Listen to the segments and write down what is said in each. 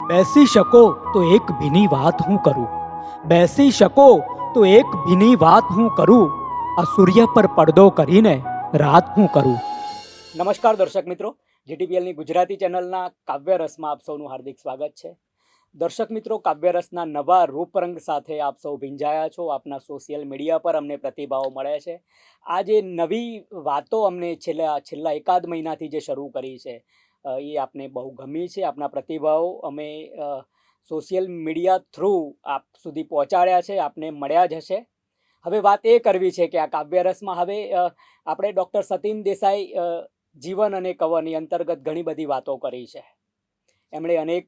બેસી શકો તો એક ભીની વાત હું કરું, બેસી શકો તો એક ભીની વાત હું કરું, આ સૂર્ય પર પડદો કરીને રાત હું કરું. નમસ્કાર દર્શક મિત્રો, જીટીપીએલની ગુજરાતી ચેનલના કાવ્યરસમાં આપ સૌનું હાર્દિક સ્વાગત છે. દર્શક મિત્રો, કાવ્યરસના નવા રૂપરંગ સાથે આપ સૌ ભીંજાયા છો. આપના સોશિયલ મીડિયા પર અમને પ્રતિભાવો મળે છે. આ જે નવી વાતો અમને છેલ્લા એકાદ મહિનાથી જે શરૂ કરી છે એ આપને બહુ ગમી છે. આપના પ્રતિભાવો અમે સોશિયલ મીડિયા થ્રુ આપ સુધી પહોંચાડ્યા છે, આપને મળ્યા જ હશે. હવે વાત એ કરવી છે કે આ કાવ્યરસમાં હવે આપણે ડૉક્ટર સતીન દેસાઈ જીવન અને કવનની અંતર્ગત ઘણી બધી વાતો કરી છે. એમણે અનેક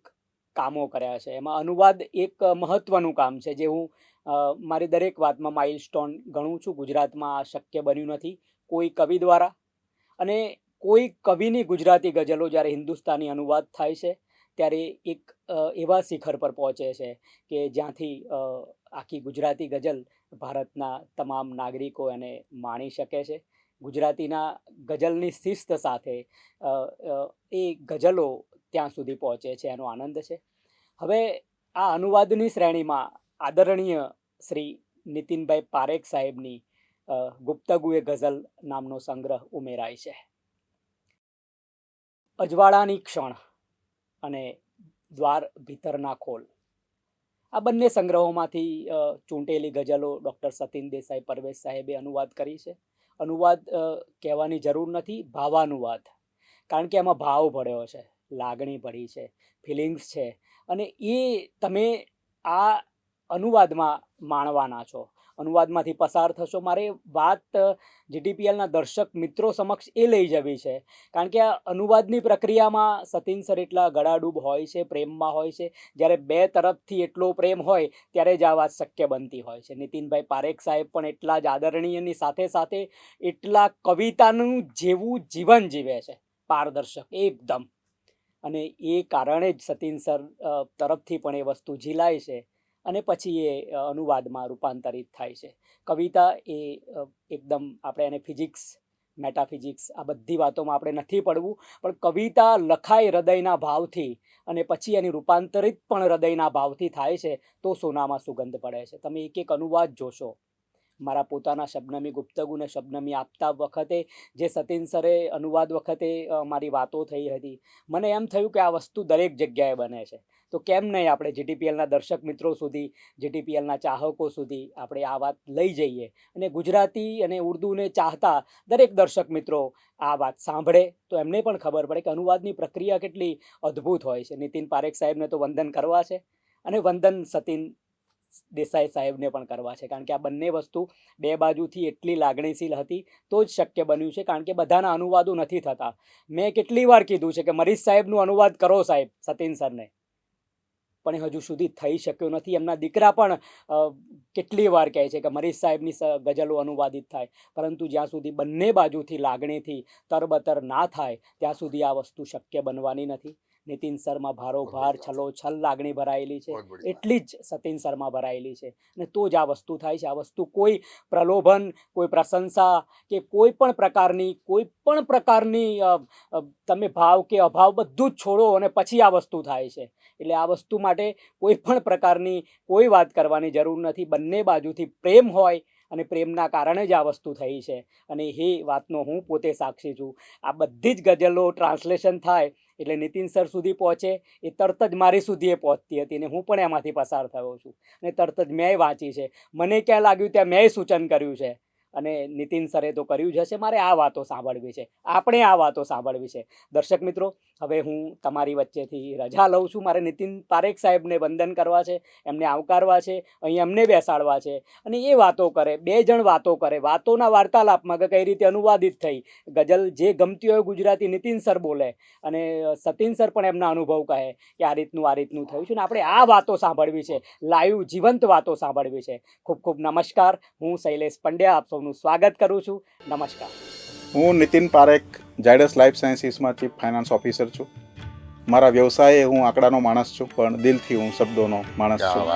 કામો કર્યા છે. એમાં અનુવાદ એક મહત્ત્વનું કામ છે જે હું મારી દરેક વાતમાં માઇલસ્ટોન ગણું છું. ગુજરાતમાં આ શક્ય બન્યું નથી કોઈ કવિ દ્વારા, અને કોઈ કવિની ગુજરાતી ગઝલો જ્યારે હિન્દુસ્તાની અનુવાદ થાય છે ત્યારે એક એવા શિખર પર પહોંચે છે કે જ્યાંથી આખી ગુજરાતી ગઝલ ભારતના તમામ નાગરિકો એને માણી શકે છે. ગુજરાતીના ગઝલની શિસ્ત સાથે એ ગઝલો ત્યાં સુધી પહોંચે છે, એનો આનંદ છે. હવે આ અનુવાદની શ્રેણીમાં આદરણીય શ્રી નીતિનભાઈ પારેખ સાહેબની ગુપ્તગુએ ગઝલ નામનો સંગ્રહ ઉમેરાય છે. અજવાળાની ક્ષણ અને દ્વાર ભીતરના ખોલ, આ બંને સંગ્રહોમાંથી ચૂંટેલી ગઝલો ડૉક્ટર સતીન દેસાઈ પરવેશ સાહેબે અનુવાદ કરી છે. અનુવાદ કહેવાની જરૂર નથી, ભાવાનુવાદ, કારણ કે એમાં ભાવ ભળ્યો છે, લાગણી ભળી છે, ફિલિંગ્સ છે, અને એ તમે આ અનુવાદમાં માણવાના છો, અનુવાદમાંથી પસાર થશો. મારે વાત જીટીપીએલના દર્શક મિત્રો સમક્ષ એ લઈ જવી છે, કારણ કે આ અનુવાદની પ્રક્રિયામાં સતીન સર એટલા ગળાડૂબ હોય છે, પ્રેમમાં હોય છે. જ્યારે બે તરફથી એટલો પ્રેમ હોય ત્યારે જ આ વાત શક્ય બનતી હોય છે. નીતિનભાઈ પારેખ સાહેબ પણ એટલા જ આદરણીયની સાથે સાથે એટલા કવિતાનું જેવું જીવન જીવે છે, પારદર્શક એકદમ, અને એ કારણે જ સતીન સર તરફથી પણ એ વસ્તુ ઝીલાય છે અને પછી એ અનુવાદમાં રૂપાંતરિત થાય છે. કવિતા એ એકદમ, આપણે એને ફિઝિક્સ, મેટાફિઝિક્સ, આ બધી વાતોમાં આપણે નથી પડવું, પણ કવિતા લખાય હૃદયના ભાવથી અને પછી એની રૂપાંતરિત પણ હૃદયના ભાવથી થાય છે તો સોનામાં સુગંધ પડે છે. તમે એક એક અનુવાદ જોશો. મારા પોતાના શબનમી ગુપ્તગુને શબનમી આપતા વખતે જે સતીન સરે અનુવાદ વખતે મારી વાતો થઈ હતી, મને એમ થયું કે આ વસ્તુ દરેક જગ્યાએ બને છે, તો કેમ નહીં આપણે જીટીપીએલના દર્શક મિત્રો સુધી, જીટીપીએલના ચાહકો સુધી આપણે આ વાત લઈ જઈએ અને ગુજરાતી અને ઉર્દૂને ચાહતા દરેક દર્શક મિત્રો આ વાત સાંભળે તો એમને પણ ખબર પડે કે અનુવાદની પ્રક્રિયા કેટલી અદ્ભુત હોય છે. નીતિન પારેખ સાહેબને તો વંદન કરવા છે, અને વંદન સતીન દેસાઈ સાહેબને પણ કરવા છે, કારણ કે આ બંને વસ્તુ બે બાજુથી એટલી લાગણીશીલ હતી તો જ શક્ય બન્યું છે. કારણ કે બધાના અનુવાદો નથી થતા. મેં કેટલી વાર કીધું છે કે મરીઝ સાહેબનું અનુવાદ કરો સાહેબ, સતીન સરને, પણ એ હજુ સુધી થઈ શક્યો નથી. એમના દીકરા પણ કેટલી વાર કહે છે કે મરીઝ સાહેબની ગઝલો અનુવાદિત થાય, પરંતુ જ્યાં સુધી બંને બાજુથી લાગણીથી તરબતર ના થાય ત્યાં સુધી આ વસ્તુ શક્ય બનવાની નથી. નીતિન શર્મા ભારોભાર છલોછલ લાગણી ભરાયેલી છે, એટલી જ સતીન શર્મા ભરાયેલી છે, અને તો જ આ વસ્તુ થાય છે. આ વસ્તુ કોઈ પ્રલોભન, કોઈ પ્રશંસા કે કોઈ પણ પ્રકારની તમે ભાવ કે અભાવ બધું જ છોડો અને પછી આ વસ્તુ થાય છે. એટલે આ વસ્તુ માટે કોઈ પણ પ્રકારની કોઈ વાત કરવાની જરૂર નથી. બંને બાજુથી પ્રેમ હોય અને પ્રેમના કારણે જ આ વસ્તુ થઈ છે, અને એ વાતનો હું પોતે સાક્ષી છું. આ બધી જ ગઝલો ટ્રાન્સલેશન થાય એટલે નીતિન સર સુધી પહોંચે, એ તરત જ મારી સુધી એ પહોંચતી હતી, અને હું પણ એમાંથી પસાર થયો છું, અને તરત જ મેં વાંચી છે. મને ક્યાં લાગ્યું ત્યાં મેં સૂચન કર્યું છે, અને નીતિન સરે તો કર્યું જ હશે. મારે આ વાતો સાંભળવી છે, આપણે આ વાતો સાંભળવી છે. દર્શક મિત્રો, હવે હું તમારી વચ્ચેથી રજા લઉં છું. મારે નીતિન પારેખ સાહેબને વંદન કરવા છે, એમને આવકારવા છે, અહીં એમને બેસાડવા છે, અને એ વાતો કરે, બે જણ વાતો કરે, વાતોના વાર્તાલાપમાં કે કઈ રીતે અનુવાદિત થઈ ગઝલ, જે ગમતી હોય ગુજરાતી નીતિન સર બોલે અને સતીન સર પણ એમના અનુભવ કહે કે આ રીતનું થયું છે, ને આપણે આ વાતો સાંભળવી છે, લાઈવ જીવંત વાતો સાંભળવી છે. ખૂબ ખૂબ નમસ્કાર. હું શૈલેષ પંડ્યા આપ સૌનું સ્વાગત કરું છું. નમસ્કાર. હું નીતિન પારેખ, ઝાયડસ લાઈફ સાયન્સીસમાં ચીફ ફાઇનાન્સ ઓફિસર છું. મારા વ્યવસાયે હું આંકડાનો માણસ છું, પણ દિલથી હું શબ્દોનો માણસ છું.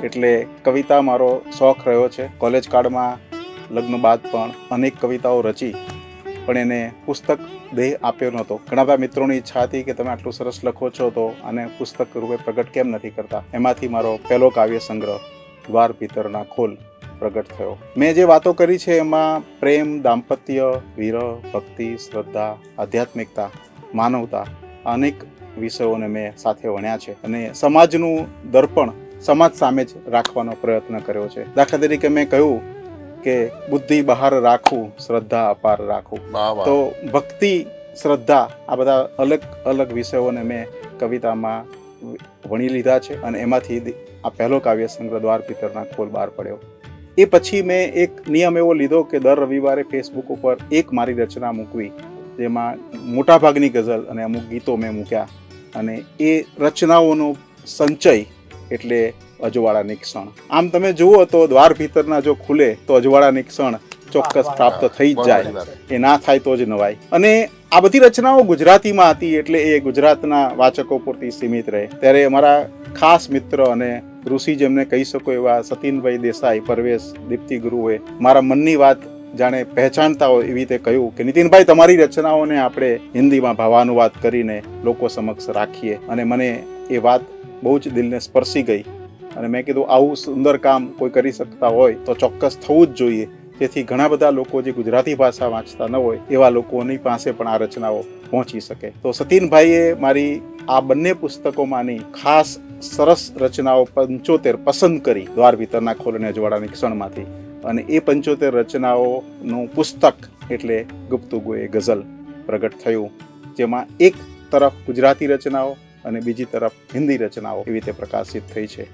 એટલે કવિતા મારો શોખ રહ્યો છે. કોલેજ કાળમાં લગ્ન બાદ પણ અનેક કવિતાઓ રચી પણ એને પુસ્તક દેહ આપ્યો નહોતો. ઘણા બધા મિત્રોની ઈચ્છા હતી કે તમે આટલું સરસ લખો છો તો આને પુસ્તક રૂપે પ્રગટ કેમ નથી કરતા. એમાંથી મારો પહેલો કાવ્ય સંગ્રહ દ્વાર ભીતરના ખોલ પ્રગટ થયો. મેં જે વાતો કરી છે એમાં પ્રેમ, દાંપત્ય, વિરહ, ભક્તિ, શ્રદ્ધા, આધ્યાત્મિકતા, માનવતા અનેક વિષયોને મેં સાથે વણ્યા છે અને સમાજનું દર્પણ સમાજ સામે જ રાખવાનો પ્રયત્ન કર્યો છે. દાખલા તરીકે મેં કહ્યું કે બુદ્ધિ બહાર રાખવું, શ્રદ્ધા અપાર રાખવું. તો ભક્તિ, શ્રદ્ધા આ બધા અલગ અલગ વિષયોને મેં કવિતામાં વણી લીધા છે અને એમાંથી આ પહેલો કાવ્ય સંગ્રહ દ્વાર ભીતરના ખોલ બહાર પડ્યો. એ પછી મેં એક નિયમ એવો લીધો કે દર રવિવારે ફેસબુક ઉપર એક મારી રચના મૂકવી, જેમાં મોટાભાગની ગઝલ અને અમુક ગીતો મેં મૂક્યા અને એ રચનાઓનો સંચય એટલે અજવાળાની ક્ષણ. આમ તમે જુઓ તો દ્વાર ભીતરના જો ખુલે તો અજવાળાની ક્ષણ ચોક્કસ પ્રાપ્ત થઈ જ જાય, એ ના થાય તો જ નવાય. અને આ બધી રચનાઓ ગુજરાતીમાં હતી એટલે એ ગુજરાતના વાચકો પૂરતી સીમિત રહે. ત્યારે અમારા ખાસ મિત્ર અને ઋષિ જેમને કહી શકો એવા સતીનભાઈ દેસાઈ, પરવેશ, દીપ્તિ ગુરુએ મારા મનની વાત જાણે પહેચાનતા હોય એવી રીતે કહ્યું કે નીતિનભાઈ, તમારી રચનાઓને આપણે હિન્દીમાં ભાવાનુવાદ કરીને લોકો સમક્ષ રાખીએ. અને મને એ વાત બહુ જ દિલને સ્પર્શી ગઈ અને મેં કીધું આવું સુંદર કામ કોઈ કરી શકતા હોય તો ચોક્કસ થવું જ જોઈએ, જેથી ઘણા બધા લોકો જે ગુજરાતી ભાષા વાંચતા ન હોય એવા લોકોની પાસે પણ આ રચનાઓ પહોંચી શકે. તો સતીનભાઈએ મારી આ બંને પુસ્તકોમાંની ખાસ સરસ રચનાઓ 75 પસંદ કરી દ્વાર ભીતરના ખોલ અને અજવાળાની ક્ષણમાંથી, અને એ 75 રચનાઓનું પુસ્તક એટલે ગુપ્તગોએ ગઝલ પ્રગટ થયું, જેમાં એક તરફ ગુજરાતી રચનાઓ અને બીજી તરફ હિન્દી રચનાઓ એવી રીતે પ્રકાશિત થઈ છે.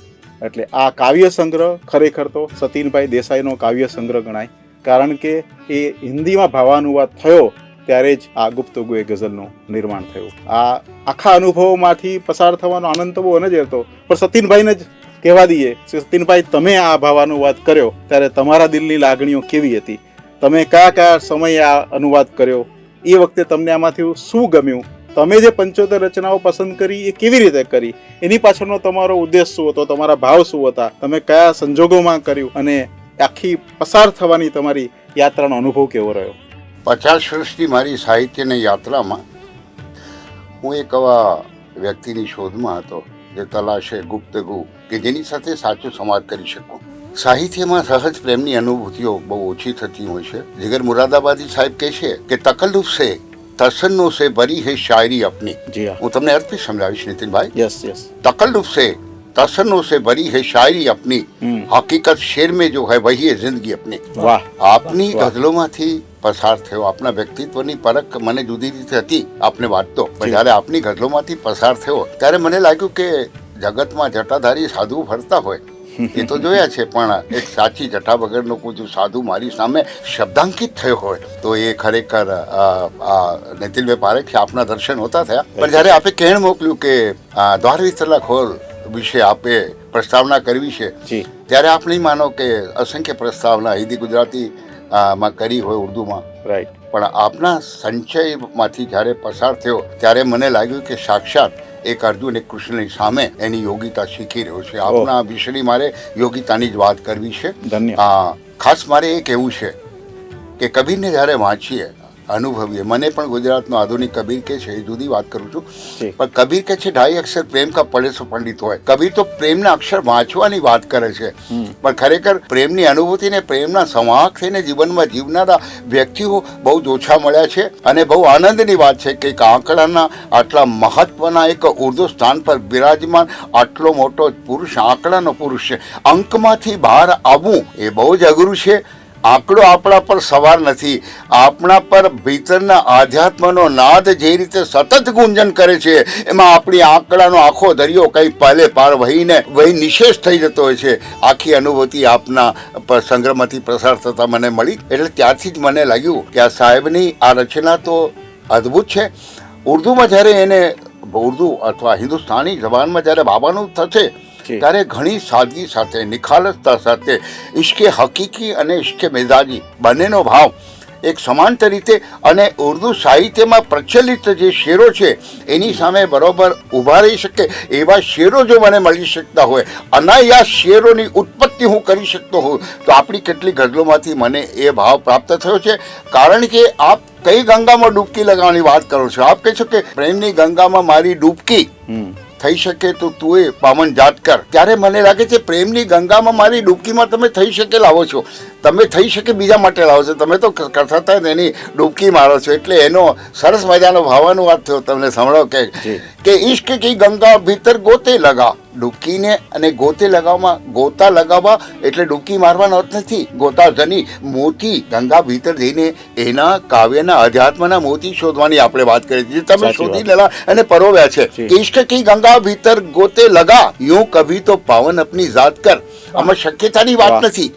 એટલે આ કાવ્ય સંગ્રહ ખરેખર તો સતીનભાઈ દેસાઈનો કાવ્ય સંગ્રહ ગણાય, કારણ કે એ હિન્દીમાં ભાવાનુવાદ થયો ત્યારે જ આ ગુપ્તગોએ ગઝલનું નિર્માણ થયું. આ આખા અનુભવોમાંથી પસાર થવાનો આનંદ તો બહુ જ હતો, પણ સતીનભાઈને જ કહેવા દઈએ કે સતીનભાઈ, તમે આ ભાવાનુવાદ કર્યો ત્યારે તમારા દિલની લાગણીઓ કેવી હતી? તમે કયા કયા સમયે આ અનુવાદ કર્યો? એ વખતે તમને આમાંથી શું ગમ્યું? તમે જે 75 રચનાઓ પસંદ કરી એ કેવી રીતે કરી? એની પાછળનો તમારો ઉદ્દેશ શું હતો? તમારા ભાવ શું હતા? તમે કયા સંજોગોમાં કર્યું? અને આખી પસાર થવાની તમારી યાત્રાનો અનુભવ કેવો રહ્યો? 50 વર્ષની મારી સાહિત્યની યાત્રામાં હું એક આવા વ્યક્તિની શોધમાં હતો જે તલાશે ગુપ્તગુ કે જેની સાથે સાચો સંવાદ કરી શકું. સાહિત્યમાં સહજ પ્રેમની અનુભૂતિઓ બહુ ઓછી થતી હોય છે. જીગર મુરાદાબાદી સાહેબ કહે છે કે તકલ્લુફ સે તસન્નો સે ભરી હે શાયરી અપની. હું તમને અર્થ भी समझाવીશ नितिन યસ યસ. तकल्लुफ से तसन्नो से भरी है शायरी अपनी, हकीकत शेर में जो है वही है जिंदगी अपनी. વાહ. આપની ગઝલોમાંથી પસાર થયો. આપના વ્યક્તિત્વની પરખ મને જુદી રીતે હતી આપને વાંચતો, પણ જ્યારે આપની ગઝલોમાંથી પસાર થયો ત્યારે મને લાગ્યું કે જગતમાં જટાધારી સાધુ ફરતા હોય એ તો જોયા છે, પણ એક સાચી જટા વગરનો કોઈ સાધુ મારી સામે શબ્દાંકિત થયો હોય તો એ ખરેખર નીતિનભાઈ પારેખ આપના દર્શન હોતા થયા. પણ જ્યારે આપે કહેણ મોકલ્યું કે દ્વાર ભીતરના ખોલ વિશે આપે પ્રસ્તાવના કરવી છે, ત્યારે આપ નહીં માનો કે અસંખ્ય પ્રસ્તાવના હિન્દી ગુજરાતી માં કરી હોય, ઉર્દુમાં, રાઈટ, પણ આપના સંચયમાંથી જ્યારે પસાર થયો ત્યારે મને લાગ્યું કે સાક્ષાત એક અર્જુન એક કૃષ્ણની સામે એની યોગિતા શીખી રહ્યો છે. આપના વિષયની મારે યોગિતાની જ વાત કરવી છે. ખાસ મારે એ કહેવું છે કે કબીરને જ્યારે વાંચીએ, અનુભવીએ, મને પણ ગુજરાતનો આધુનિક કબીર કે છે એ જુદી વાત કરું છું, પણ કબીર કે છે 2.5 અક્ષર પ્રેમ કા પડે સો પંડિત હોય. કબીર તો પ્રેમના અક્ષર વાંચવાની વાત કરે છે, પણ ખરેખર પ્રેમની અનુભૂતિને પ્રેમના સંવાહક થઈને જીવનમાં જીવનારા વ્યક્તિઓ બહુ જ ઓછા મળ્યા છે. અને બહુ આનંદની વાત છે કે એક આંકડાના આટલા મહત્વના એક ઉર્દુ સ્થાન પર બિરાજમાન આટલો મોટો પુરુષ આંકડાનો પુરુષ છે. અંકમાંથી બહાર આવવું એ બહુ જ અઘરું છે. આંકડો આપણા પર સવાર નથી, આપણા પર ભીતરના આધ્યાત્મનો નાદ જે રીતે સતત ગુંજન કરે છે એમાં આપણી આંકડાનો આખો દરિયો કઈ પહેલે પાર વહી નિશેષ થઈ જતો હોય છે. આખી અનુભૂતિ આપના સંગ્રહમાંથી પ્રસાર થતા મને મળી, એટલે ત્યારથી જ મને લાગ્યું કે આ સાહેબની આ રચના તો અદ્ભુત છે. ઉર્દુમાં જ્યારે એને ઉર્દુ અથવા હિન્દુસ્તાની જબાનમાં જ્યારે બાબાનું થશે ત્યારે ઘણી સાદગી સાથે, નિખાલસતા સાથે ઇશ્કે હકીકી અને ઇશ્કે મિજાજી બંનેનો ભાવ એક સમાંતર રીતે અને ઉર્દુ સાહિત્યમાં પ્રચલિત જે શેરો છે એની સામે બરોબર ઊભા રહી શકે એવા શેરો જો મને મળી શકતા હોય, અનાયાસ શેરોની ઉત્પત્તિ હું કરી શકતો હોઉં, તો આપણી કેટલી ગઝલોમાંથી મને એ ભાવ પ્રાપ્ત થયો છે. કારણ કે આપ કઈ ગંગામાં ડૂબકી લગાવવાની વાત કરો છો? આપ કહે છો કે પ્રેમની ગંગામાં મારી ડૂબકી થઈ શકે તો તું એ પાવન જાત કર. ત્યારે મને લાગે છે પ્રેમની ગંગામાં મારી ડૂબકીમાં તમે થઈ શકે લાવો છો, તમે થઈ શકે બીજા માટે લાવો છો, તમે તો કરતા એની ડૂબકી મારો છો. એટલે એનો સરસ મજાનો ભાવાનો વાત થયો. તમને સંભળાવ કે ઈશ્ક કી ગંગા ભીતર ગોતે લગા. ડૂબકીને અને ગોતે લગાવવામાં, ગોતા લગાવવા એટલે ડૂબકી મારવાનો અર્થ નથી. ગોતા ધની મોતી ગંગા ભીતર જઈને એના કાવ્યના અધ્યાત્મના મોતી શોધવાની આપણે વાત કરી છે. તમે શોધી લેલા અને પરોવ્યા છે. ઈશ્ક કી ગંગા ભીતર ગોતે લગા, યું કભી તો પાવન અપની જાત કર. આમાં શક્યતાની વાત નથી,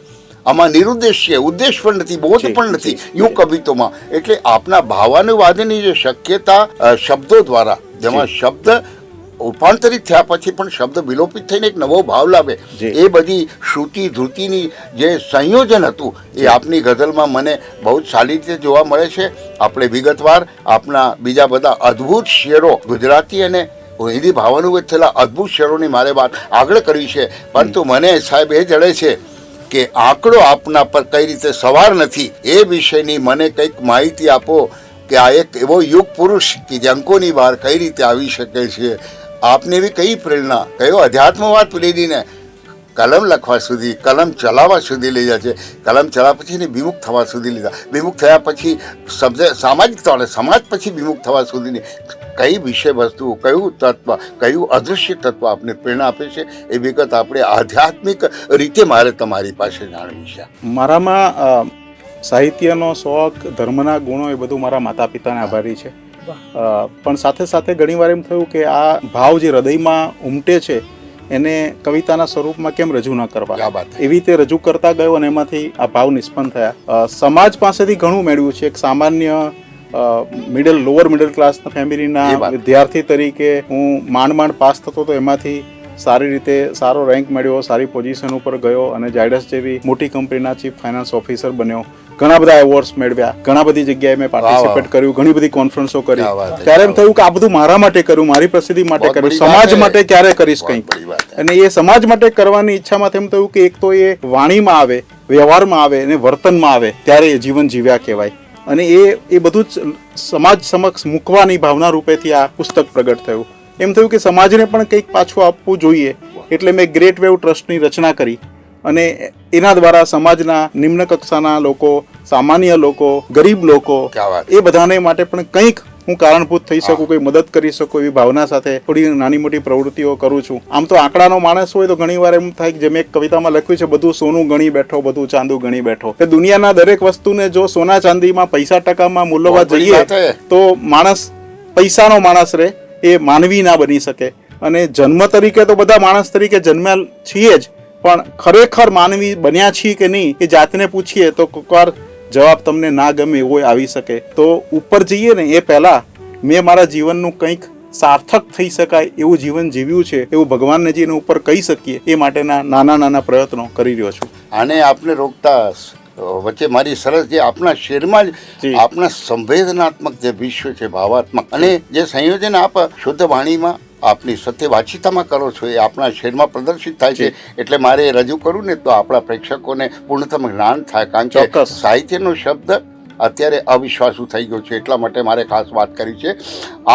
આમાં નિરુદ્દેશ છે, ઉદ્દેશ પણ નથી, બોધ પણ નથી, યું કવિતોમાં. એટલે આપના ભાવાનુવાદની જે શક્યતા શબ્દો દ્વારા, જેમાં શબ્દ રૂપાંતરિત થયા પછી પણ શબ્દ વિલોપિત થઈને એક નવો ભાવ લાવે, એ બધી શ્રુતિ ધૃતિની જે સંયોજન હતું એ આપની ગઝલમાં મને બહુ જ સારી રીતે જોવા મળે છે. આપણે વિગતવાર આપના બીજા બધા અદ્ભુત શેરો, ગુજરાતી અને હિન્દી ભાવાનુવાદ થયેલા અદ્ભુત શેરોની મારે વાત આગળ કરવી છે. પરંતુ મને સાહેબ એ જડે છે કે આંકડો આપના પર કઈ રીતે સવાર નથી એ વિષયની મને કંઈક માહિતી આપો કે આ એક એવો યુગ પુરુષ કે જે અંકોની બહાર કઈ રીતે આવી શકે છે. આપને એવી કઈ પ્રેરણા, કયો અધ્યાત્મવાદ પ્રેરીને કલમ લખવા સુધી, કલમ ચલાવવા સુધી લઈ જાય છે, કલમ ચલાવ્યા પછી એને વિમુખ થવા સુધી લીધા, વિમુખ થયા પછી સામાજિક તોડે સમાજ પછી વિમુખ થવા સુધીની કઈ વિષય વસ્તુ, કયું તત્વ, કયું અદૃશ્ય તત્વ આપને પ્રેરણા આપે છે એ વિગત આપણે આધ્યાત્મિક રીતે મારે તમારી પાસે જાણવી છે. મારામાં સાહિત્યનો શોખ, ધર્મના ગુણો એ બધું મારા માતા પિતાને આભારી છે. પણ સાથે સાથે ઘણીવાર એમ થયું કે આ ભાવ જે હૃદયમાં ઉમટે છે એને કવિતાના સ્વરૂપમાં કેમ રજૂ ન કરવા. એવી રીતે રજૂ કરતા ગયો અને એમાંથી આ ભાવ નિષ્પન્ન થયા. સમાજ પાસેથી ઘણું મેળવ્યું છે. એક સામાન્ય લોઅર મિડલ ક્લાસના ફેમિલીના વિદ્યાર્થી તરીકે હું માંડ પાસ થતો તો એમાંથી સારી રીતે સારો રેન્ક મેળવ્યો, સારી પોઝિશન ઉપર ગયો અને ઝાયડસ જેવી મોટી કંપનીના ચીફ ફાઇનાન્સ ઓફિસર બન્યો. ઘણા બધા એવોર્ડ્સ મેળવ્યા, ઘણા બધી જગ્યાએ મેં પાર્ટિસિપેટ કર્યું, ઘણી બધી કોન્ફરન્સો કરી. ત્યારે એમ થયું કે આ બધું મારા માટે કર્યું, મારી પ્રસિદ્ધિ માટે કર્યું, સમાજ માટે ક્યારે કરીશ કંઈક. અને એ સમાજ માટે કરવાની ઈચ્છામાં એમ થયું કે એક તો એ વાણીમાં આવે, વ્યવહારમાં આવે અને વર્તનમાં આવે ત્યારે એ જીવન જીવ્યા કહેવાય. અને એ બધું જ સમાજ સમક્ષ મૂકવાની ભાવના રૂપેથી આ પુસ્તક પ્રગટ થયું. એમ થયું કે સમાજને પણ કંઈક પાછું આપવું જોઈએ. એટલે મેં ગ્રેટ વેવ ટ્રસ્ટની રચના કરી અને એના દ્વારા સમાજના નિમ્ન કક્ષાના લોકો, સામાન્ય લોકો, ગરીબ લોકો, એ બધાને માટે પણ કંઈક હું કારણભૂત થઈ શકું, કોઈ મદદ કરી શકું એવી ભાવના સાથે થોડી નાની મોટી પ્રવૃત્તિઓ કરું છું. આમ તો આંકડાનો માણસ હોય તો ઘણીવાર એમ થાય કે જે મેં એક કવિતામાં લખ્યું છે, બધું સોનું ગણી બેઠો, બધું ચાંદુ ગણી બેઠો. કે દુનિયાના દરેક વસ્તુને જો સોના ચાંદીમાં પૈસા ટકામાં મૂલવવા જઈએ તો માણસ પૈસાનો માણસ રહે, એ માનવી ના બની શકે. અને જન્મ તરીકે તો બધા માણસ તરીકે જન્મ્યા છીએ જ, પણ ખરેખર માનવી બન્યા છીએ કે નહીં એ જાતને પૂછીએ તો કોઈકવાર જવાબ તમને ના ગમે એવો આવી શકે. તો ઉપર જઈએ ને એ પહેલા મેં મારા જીવનનું કંઈક સાર્થક થઈ શકાય એવું જીવન જીવ્યું છે એવું ભગવાનને જે ઉપર કહી શકીએ એ માટેના નાના પ્રયત્નો કરી રહ્યો છું. આને આપણે રોકતા વચ્ચે મારી સરસ જે આપણા શેરમાં જ આપણા સંવેદનાત્મક જે વિશ્વ છે, ભાવાત્મક, અને જે સંયોજન આપ શુદ્ધ વાણીમાં આપની સત્ય વાચિતામાં કરો છો એ આપણા શેરમાં પ્રદર્શિત થાય છે. એટલે મારે રજૂ કરું ને તો આપણા પ્રેક્ષકોને પૂર્ણતમ જ્ઞાન થાય. કારણ કે સાહિત્યનો શબ્દ અત્યારે અવિશ્વાસુ થઈ ગયો છે, એટલા માટે મારે ખાસ વાત કરી છે.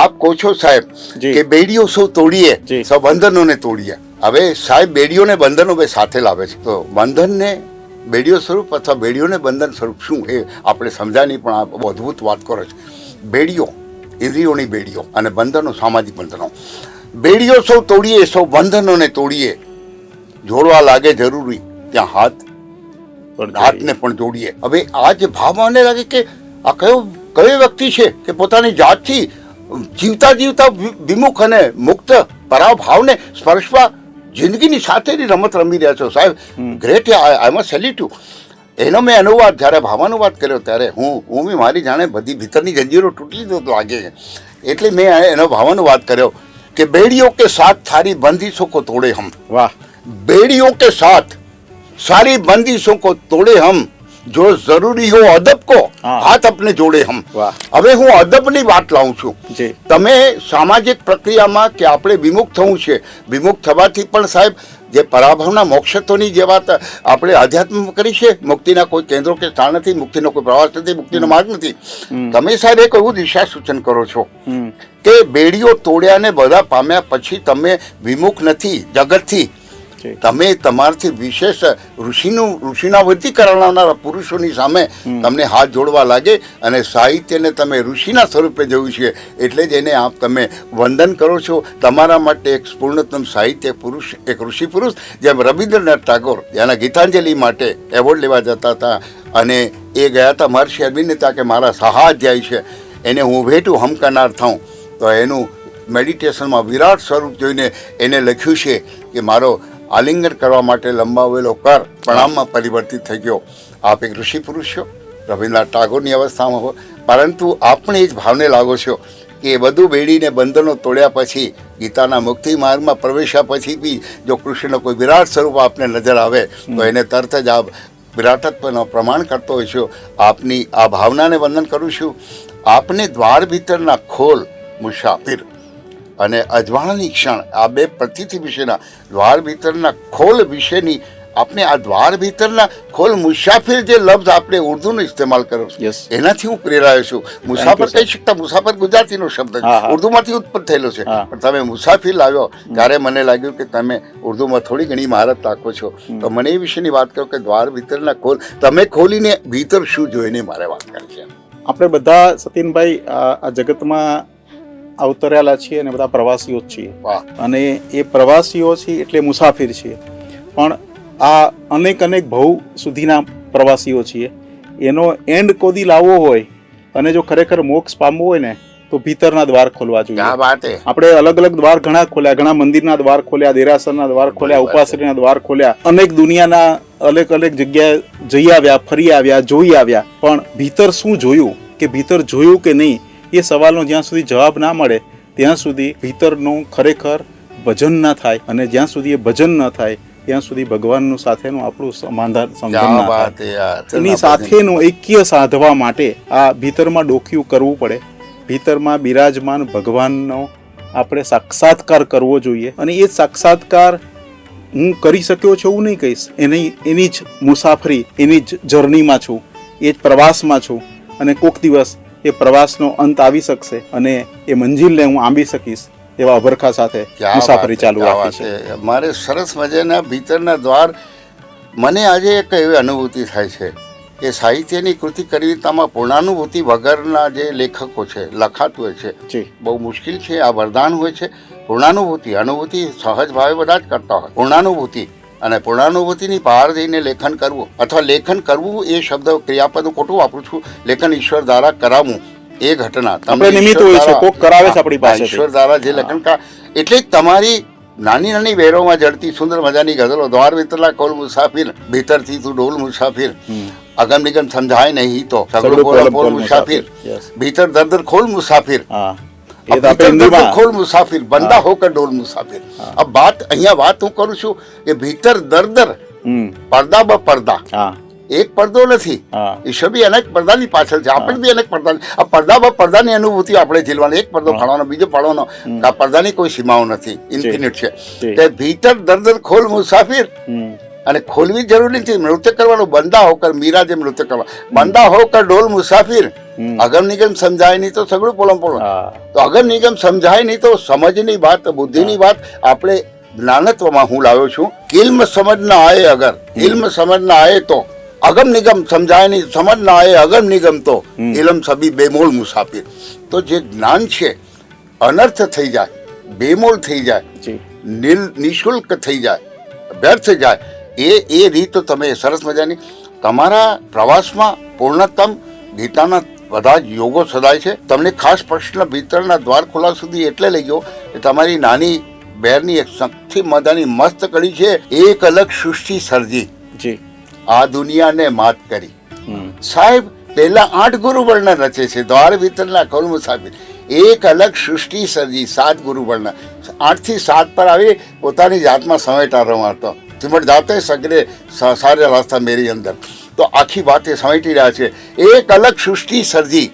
આપ કહો છો સાહેબ કે બેડીઓ સૌ તોડીએ, સૌ બંધનોને તોડીએ. હવે સાહેબ બેડીઓને બંધનો બે સાથે લાવે છે, તો બંધનને બેડીઓ સ્વરૂપ અથવા બેડીઓને બંધન સ્વરૂપ શું એ આપણે સમજાય નહીં, પણ આ બહુ અદ્ભુત વાત કરો છો. બેડીઓ, ઇન્દ્રિયોની બેડીઓ અને બંધનો, સામાજિક બંધનો. બેડીઓ સૌ તોડીએ, સૌ બંધનોને તોડીએ, જોડવા લાગે જરૂરી ત્યાં હાથને પણ જોડીએ. હવે આ જે ભાવ મને લાગે કે આ કયો વ્યક્તિ છે કે પોતાની જાતથી જીવતા વિમુખ અને મુક્ત પરાવ ભાવને સ્પર્શવા જિંદગીની સાથેની રમત રમી રહ્યા છો સાહેબ. Great, I must salute you. એનો મેં અનુવાદ જ્યારે ભાવાનુવાદ કર્યો ત્યારે હું મારી જાણે બધી ભીતરની જંજીરો તૂટી તો લાગે, એટલે મેં એનો ભાવાનુવાદ કર્યો કે બેડીઓ કે સાથ થારી બંદીશો કો તોડે હમ. વાહ. બેડીઓ કે સાથ સારી બંદીશો કો તોડે હમ, જો જરૂરી હો અદબ કો હા. હાથ अपने જોડે હમ. વાહ. હવે હું અદબની વાત લાવું છું. જી. તમે સામાજિક પ્રક્રિયામાં કે આપણે વિમુખ થવું છે, વિમુખ થવાથી પણ સાહેબ જે પરાભવના મોક્ષત્વની જે વાત આપણે આધ્યાત્મ કરી છે, મુક્તિના કોઈ કેન્દ્રો કે સ્થાન નથી, મુક્તિનો કોઈ પ્રવાસ નથી, મુક્તિનો માર્ગ નથી. તમે સાહેબ એક એવું દિશા સૂચન કરો છો કે બેડીઓ તોડ્યા ને બધા પામ્યા પછી તમે વિમુખ નથી જગતથી, તમે તમારથી વિશેષ ઋષિના વૃત્તિ કરાવનારા પુરુષોની સામે તમને હાથ જોડવા લાગે અને સાહિત્યને તમે ઋષિના સ્વરૂપે જોયું છે એટલે જ એને આપ તમે વંદન કરો છો. તમારા માટે એક પૂર્ણતમ સાહિત્ય પુરુષ, એક ઋષિ પુરુષ, જેમ રવિન્દ્રનાથ ટાગોર એના ગીતાંજલિ માટે એવોર્ડ લેવા જતા હતા અને એ ગયા હતા મહર્ષિ અરવિંદ હતા કે મારા સહાધ્યાય છે એને હું ભેટું હમ કરનાર થાઉં, તો એનું મેડિટેશનમાં વિરાટ સ્વરૂપ જોઈને એને લખ્યું છે કે મારો આલિંગન કરવા માટે લંબાવેલો કર પ્રણામમાં પરિવર્તિત થઈ ગયો. આપ એક ઋષિ પુરુષ છો, રવિન્દ્રનાથ ટાગોરની અવસ્થામાં હો, પરંતુ આપણે એ જ ભાવને લાગો છો કે એ બધું બેડીને બંધનો તોડ્યા પછી ગીતાના મુક્તિ માર્ગમાં પ્રવેશ્યા પછી બી જો કૃષ્ણનો કોઈ વિરાટ સ્વરૂપ આપને નજર આવે તો એને તરત જ આપ વિરાટત્વનો પ્રમાણ કરતો હોય છો. આપની આ ભાવનાને વંદન કરું છું. આપને દ્વાર ભીતરના ખોલ મુસાફિર અને અજવાળાની ક્ષણ આ બે પ્રતિથિ વિશેના દ્વાર ભીતરના ખોલ વિશેની આપણે આ દ્વાર ભીતરના ખોલ મુસાફિર જે લફ્ઝ આપણે ઉર્દુનો ઇસ્તેમાલ કરો છો Yes. એનાથી હું પ્રેરાયો છું. મુસાફર કહી શકતા, મુસાફર ગુજરાતીનો શબ્દ છે, હા, હા. ઉર્દુમાંથી ઉત્પન્ન થયેલો છે, હા. પણ તમે મુસાફિર લાવ્યો ત્યારે મને લાગ્યું કે તમે ઉર્દુમાં થોડી ઘણી મહારત રાખો છો. તો મને એ વિશેની વાત કરો કે દ્વાર ભીતરના ખોલ તમે ખોલીને ભીતર શું જોઈને મારે વાત કરી છે. આપણે બધા સતીનભાઈ આ જગતમાં અવતરેલા છીએ અને બધા પ્રવાસીઓ જ છીએ. વાહ. અને એ પ્રવાસીઓ છીએ એટલે મુસાફિર છીએ, પણ આ અનેક ભવ સુધીના પ્રવાસીઓ છીએ. એનો એન્ડ કોદી લાવવો હોય અને જો ખરેખર મોક્ષ પામવો હોય ને તો ભીતરના દ્વાર ખોલવા જોઈએ. ક્યાં વાત હે. આપણે અલગ દ્વાર ઘણા ખોલ્યા, ઘણા મંદિરના દ્વાર ખોલ્યા, દેરાસરના દ્વાર ખોલ્યા, ઉપાશ્રયના દ્વાર ખોલ્યા, અનેક દુનિયાના અલગ જગ્યાએ જઈ આવ્યા, ફરી આવ્યા, જોઈ આવ્યા, પણ ભીતર શું જોયું કે ભીતર જોયું કે નહીં એ સવાલનો જ્યાં સુધી જવાબ ના મળે ત્યાં સુધી ભીતરનું ખરેખર ભજન ના થાય, અને જ્યાં સુધી એ ભજન ન થાય ત્યાં સુધી ભગવાનનું સાથેનું આપણું સમાધાન સમજણ ક્યાં ના વાત થાય. હે યાર. એની સાથેનું ઐક્ય સાધવા માટે આ ભીતરમાં ડોક્યું કરવું પડે. ભીતરમાં બિરાજમાન ભગવાનનો આપણે સાક્ષાત્કાર કરવો જોઈએ, અને એ સાક્ષાત્કાર હું કરી શક્યો છું એવું નહીં કહીશ, એની જ મુસાફરી, એની જ જર્નીમાં છું, એ જ પ્રવાસમાં છું, અને કોઈક દિવસ એ પ્રવાસનો અંત આવી શકશે અને એ મંજિલને હું આંબી શકીશ એવા અભરખા સાથે ક્યાં મુસાફરી વાત ચાલુ હે, ક્યાં રાખી વાત છે. હે. મારે સરસ મજાના ભીતરના દ્વાર. મને આજે એક એવી અનુભૂતિ થાય છે કે સાહિત્યની કૃતિ કરવી તેમાં પૂર્ણાનુભૂતિ વગરના જે લેખકો છે, લખાતું હોય છે, જી. બહુ મુશ્કેલ છે. આ વરદાન હોય છે. પૂર્ણાનુભૂતિ, અનુભૂતિ સહજ ભાવે બધા જ કરતા હોય. પૂર્ણાનુભૂતિ અને પૂર્ણાનુભૂતિની બહાર જઈને લેખન કરવું અથવા લેખન કરવું એ શબ્દ ક્રિયાપદ હું ખોટું વાપરું છું. લેખન ઈશ્વર દ્વારા કરાવવું એ ઘટના આપણે નિમિત્ત હોય છે, કોક કરાવે છે આપણી પાસેથી. ઈશ્વર દ્વારા જે લેખન એટલે જ તમારી નાની વેરોમાં જડતી સુંદર મજાની ગઝલો. દ્વાર ભીતરના ખોલ મુસાફિર, ભીતરથી તું ડોલ મુસાફિર, અગમ નિગમ સમજાય નહીં તો સગડું પોલ પોલ મુસાફિર, Yes. ભીતર દર ખોલ મુસાફિર, હા, એ अब તો આપણે भीतर હિન્દીમાં दर्द खोल मुसाफिर, बंदा होकर डोल मुसाफिर. अब અહીંયા વાત હું કરું છું કે ભીતર દર પડદા બ પડદા, હા એક પડદો નથી. હા ઈશ્વર બી અનેક પડદાની પાછળ છે, આપણે બી અનેક પડદા. આ પડદા બ પડદાની અનુભૂતિ આપણે ઝીલવાની. એક પડદો ફાળવાનો, બીજો ફાળવાનો. આ પડદાની કોઈ સીમાઓ નથી, ઇન્ફિનિટ છે. કે ભીતર દર ખોલ મુસાફિર, અને ખોલવી જરૂરી નથી. નૃત્ય કરવાનું, બંદા હોકર, મીરા જેમ નૃત્ય કરવા, બંદા હોકર ડોલ મુસાફિર, અગમ નિગમ સમજાય નહીં તો સગડું પોલમ પોલો. તો અગમ નિગમ સમજાય નહીં તો સમજની વાત, બુદ્ધિની વાત આપણે જ્ઞાનત્વમાં હું લાવ્યો છું. ઇલ્મ સમજ ના આયે અગર, ઇલ્મ સમજ ના આયે તો અગમ નિગમ સમજાય નહીં, સમજ ના આયે અગમ નિગમ તો ઇલમ સભી બેમોલ મુસાફિર. તો જે જ્ઞાન છે અનર્થ થઈ જાય, બેમોલ થઈ જાય, નિઃશુલ્ક થઈ જાય, વ્યર્થ જાય, એ રીત તમે સરસ મજાની તમારા પ્રવાસમાં પૂર્ણતમ ગીતાના બધા જ યોગો સદાય છે. તમને ખાસ પ્રશ્ન ભીતરના દ્વાર ખોલા સુધી એટલે લઈ ગયો કે તમારી નાની બેરની એક સૌથી મજાની મસ્ત કડી છે. એક અલગ સૃષ્ટિ સર્જી, આ દુનિયાને માત કરી. સાહેબ પહેલા 8 ગુરુવર્ણ રચે છે દ્વાર ભીતરના ખોલ મુસાફિર. એક અલગ સૃષ્ટિ સર્જી, 7 ગુરુવર્ણ, 8 થી 7 પર આવી પોતાની જાતમાં સમેટા રમાતો. સિમટ જાતે સગરે સારે રાસ્તા મેરી અંદર. તો આખી વાત એ સમેટી રહ્યા છે. એક અલગ સૃષ્ટિ સર્જી,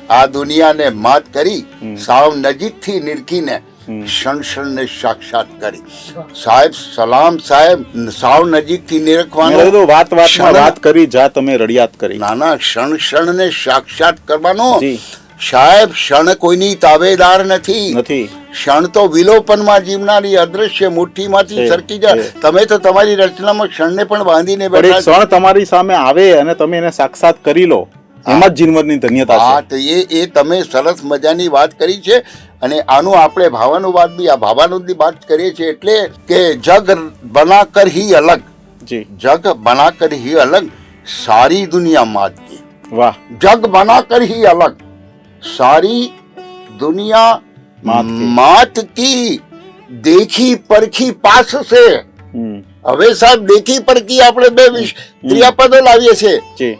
આ દુનિયાને માત કરી, સાવ નજીકથી નિરખીને ક્ષણ સાક્ષાત કરી. સાહેબ સલામ સાહેબ, સાવ નજીકથી નિરખવાનો, વાત કરી જા તમે રડિયાત કરી. નાના ક્ષણ ને સાક્ષાત કરવાનો. જી સાહેબ ક્ષણ કોઈની તાબેદાર નથી. ક્ષણ તો વિલોપનમાં જીવનારી અદ્રશ્ય મુઠ્ઠીમાંથી સરકી જાય. તમે તો તમારી રચનામાં ક્ષણને પણ બાંધીને બેઠા. ક્ષણ તમારી સામે આવે અને તમે એને સાક્ષાત કરી લો, એમાં જ જીવનની ધન્યતા છે. હા, તો એ તમે સરસ મજાની વાત કરી છે. અને આનું આપણે ભાવાનુવાદ બી, આ ભાવાનુવાદની વાત કરીએ છીએ એટલે કે જગ બનાકર હી અલગ, જી જગ બનાકર હી અલગ, સારી દુનિયા માત કી. વાહ. જગ બનાકર હી અલગ, સારી દુનિયા માત કી, દેખી પરખી પાસ સે. હવે સાહેબ દેખી પરખી આપણે બે ક્રિયાપદો લાવીએ છીએ.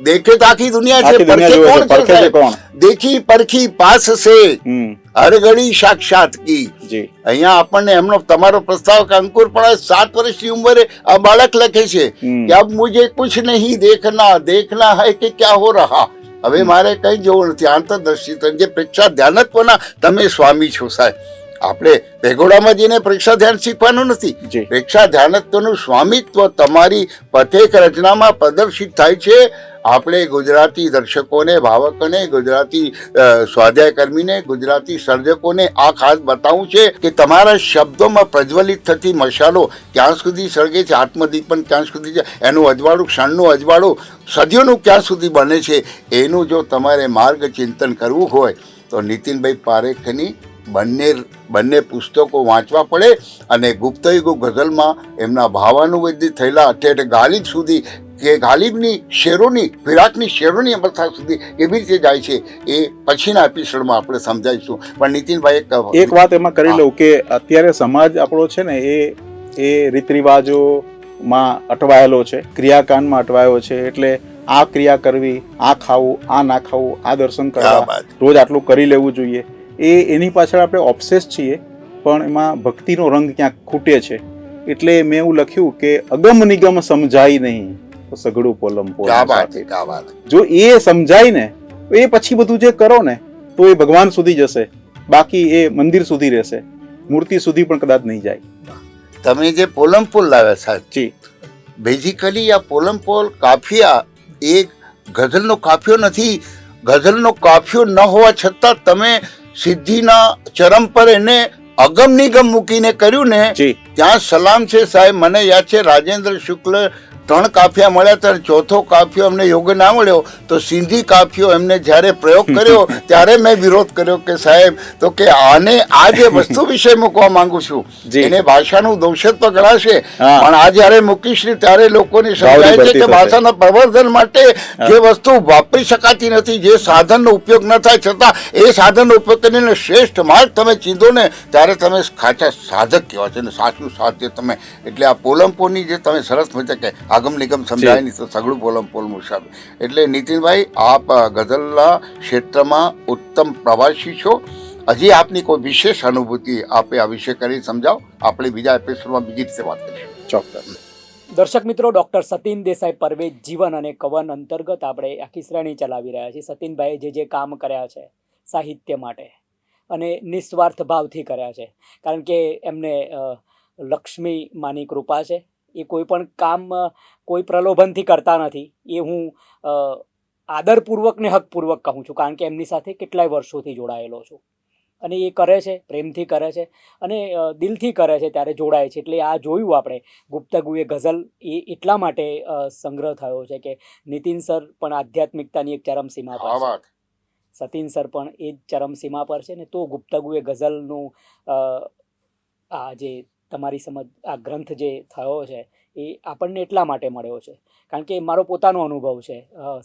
દેખે તો આખી દુનિયા છે, પરખે કોણ છે સાહેબ? દેખી પરખી પાસ સે, હર ઘડી સાક્ષાત કી. અહીંયા આપણને એમનો તમારો પ્રસ્તાવ કે અંકુર પણ 7 વર્ષની ઉંમરે આ બાળક લખે છે કે અબ મુझे कुछ नहीं देखना, देखना है कि क्या हो रहा. હવે મારે કઈ જોવું નથી. આંતરદર્શી જે પ્રેક્ષા ધ્યાનત્વના તમે સ્વામી છો સાહેબ. આપણે પેગોડામાં જઈને પ્રેક્ષા ધ્યાન શીખવાનું નથી. પ્રેક્ષા ધ્યાનત્વનું સ્વામિત્વ તમારી પથેક રચનામાં પ્રદર્શિત થાય છે. આપણે ગુજરાતી દર્શકોને, ભાવકોને, ગુજરાતી સ્વાધ્યાય કર્મીને, ગુજરાતી સર્જકોને આ ખાસ બતાવવું છે કે તમારા શબ્દોમાં પ્રજ્વલિત થતી મશાલો ક્યાં સુધી સળગે છે, આત્મદીપન ક્યાં સુધી છે, એનું અજવાળું, ક્ષણનું અજવાળું સદીઓનું ક્યાં સુધી બને છે, એનું જો તમારે માર્ગ ચિંતન કરવું હોય તો નીતિનભાઈ પારેખની બંને પુસ્તકો વાંચવા પડે. અને ગુપ્તયુગ ગઝલમાં એમના ભાવાનુવાદથી થયેલા અઠેઠ ગાલિબ સુધી કે ગાલિબની શેરોની, વિરાટની શેરોની અવસ્થા સુધી કેવી રીતે જાય છે એ પછીના એપિસોડમાં આપણે સમજાવીશું. પણ નીતિનભાઈ એક વાત એમાં કરી લઉં કે અત્યારે સમાજ આપણો છે ને એ રીત રિવાજોમાં અટવાયેલો છે, ક્રિયાકાંડમાં અટવાયો છે. એટલે આ ક્રિયા કરવી, આ ખાવું, આ ના ખાવું, આ દર્શન કરવા, રોજ આટલું કરી લેવું જોઈએ, એની પાછળ આપણે ઓબ્સેસ છીએ, પણ એમાં ભક્તિનો રંગ ક્યાંક ખૂટે છે. એટલે મેં એવું લખ્યું કે અગમ નિગમ સમજાય નહીં તો સઘળું પોલમ પોલ. જો એ સમજાય ને એ પછી બધું જે કરો ને તો એ ભગવાન સુધી જશે, બાકી એ મંદિર સુધી રહેશે, મૂર્તિ સુધી પણ કદાચ નહીં જાય. તમે જે પોલમ પોલ લાવ્યા સાહેબ, જી બેઝિકલી આ પોલમ પોલ કાફિયા એક ગઝલનો કાફિયો નથી. ગઝલનો કાફિયો ન હોવા છતાં તમે સિદ્ધિના ચરમ પર એને અગમ નિગમ મૂકીને કર્યું ને, ત્યાં સલામ છે સાહેબ. મને યાદ છે રાજેન્દ્ર શુક્લ 3 કાફિયા મળ્યા ત્યારે ચોથો કાફિયો અમને યોગ્ય ના મળ્યો તો સિંધી કાફિયો એમને જ્યારે પ્રયોગ કર્યો ત્યારે મેં વિરોધ કર્યો કે સાહેબ તો કે આને આ જે વસ્તુ વિશે મૂકવા માંગુ છું એને ભાષાનું દોષત્વ ગણાશે, પણ આ જ્યારે મૂકીશ ને ત્યારે લોકોને સમજાય છે કે ભાષાના પ્રવર્ધન માટે જે વસ્તુ વાપરી શકાતી નથી, જે સાધનનો ઉપયોગ ન થાય છતાં એ સાધનનો ઉપયોગ કરીને શ્રેષ્ઠ માર્ગ તમે ચીંધો ને ત્યારે તમે ખાચા સાધક કહેવાય છે ને સાચું સાધ્ય તમે. એટલે આ પોલમપોલની જે તમે સરસ મજા કે આગમ નિગમ સમજાય નહીં તો સગળું પોલમ પોલ મુસાફર. એટલે નીતિનભાઈ આપ ગઝલના ક્ષેત્રમાં ઉત્તમ પ્રવાસી છો. હજી આપની કોઈ વિશેષ અનુભૂતિ આપે આ વિશે કરી સમજાવો. આપણે બીજા એપિસોડમાં બીજી રીતે વાત કરીશું. ચોક્કસ. દર્શક મિત્રો, ડૉક્ટર સતીન દેસાઈ પરવેજ જીવન અને કવન અંતર્ગત આપણે આખી શ્રેણી ચલાવી રહ્યા છીએ. સતીનભાઈએ જે કામ કર્યા છે સાહિત્ય માટે અને નિસ્વાર્થ ભાવથી કર્યા છે, કારણ કે એમને લક્ષ્મી માની કૃપા છે. એ કોઈ પણ કામ કોઈ પ્રલોભનથી કરતા નથી. એ હું આદરપૂર્વક ને હકપૂર્વક કહું છું, કારણ કે એમની સાથે કેટલાય વર્ષોથી જોડાયેલો છું. અને એ કરે છે, પ્રેમથી કરે છે અને દિલથી કરે છે ત્યારે જોડાય છે. એટલે આ જોયું આપણે ગુપ્તગુએ ગઝલ એ એટલા માટે સંગ્રહ થયો છે કે નીતિન સર પણ આધ્યાત્મિકતાની એક ચરમસીમા પર છે, સતીન સર પણ એ જ ચરમસીમા પર છે ને. તો ગુપ્તગુએ ગઝલનું આ જે તમારી સમજ આ ગ્રંથ જે થયો છે એ આપણને એટલા માટે મળ્યો છે કારણ કે મારો પોતાનો અનુભવ છે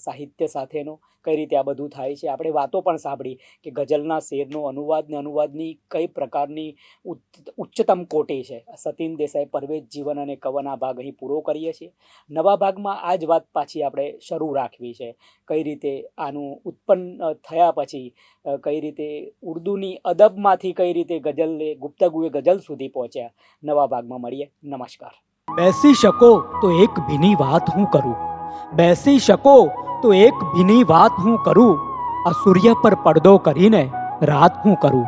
સાહિત્ય સાથેનો, કઈ રીતે આ બધું થાય છે. આપણે વાતો પણ સાંભળી કે ગઝલના શેરનો અનુવાદ ને અનુવાદની કઈ પ્રકારની ઉચ્ચતમ કોટી છે. સતીન દેસાઈ પરવેજ જીવન અને કવન આ ભાગ અહીં પૂરો કરીએ છીએ. નવા ભાગમાં આ જ વાત પાછી આપણે શરૂ રાખવી છે, કઈ રીતે આનું ઉત્પન્ન થયા પછી કઈ રીતે ઉર્દુની અદબમાંથી કઈ રીતે ગઝલ ગુપ્તગુએ ગઝલ સુધી પહોંચ્યા. નવા ભાગમાં મળીએ. નમસ્કાર. બેસી શકો તો એક ભીની વાત હું કરું. બેસી શકો તો એક ભીની વાત હું કરું, આ સૂર્ય પર પડદો કરીને રાત હું કરું.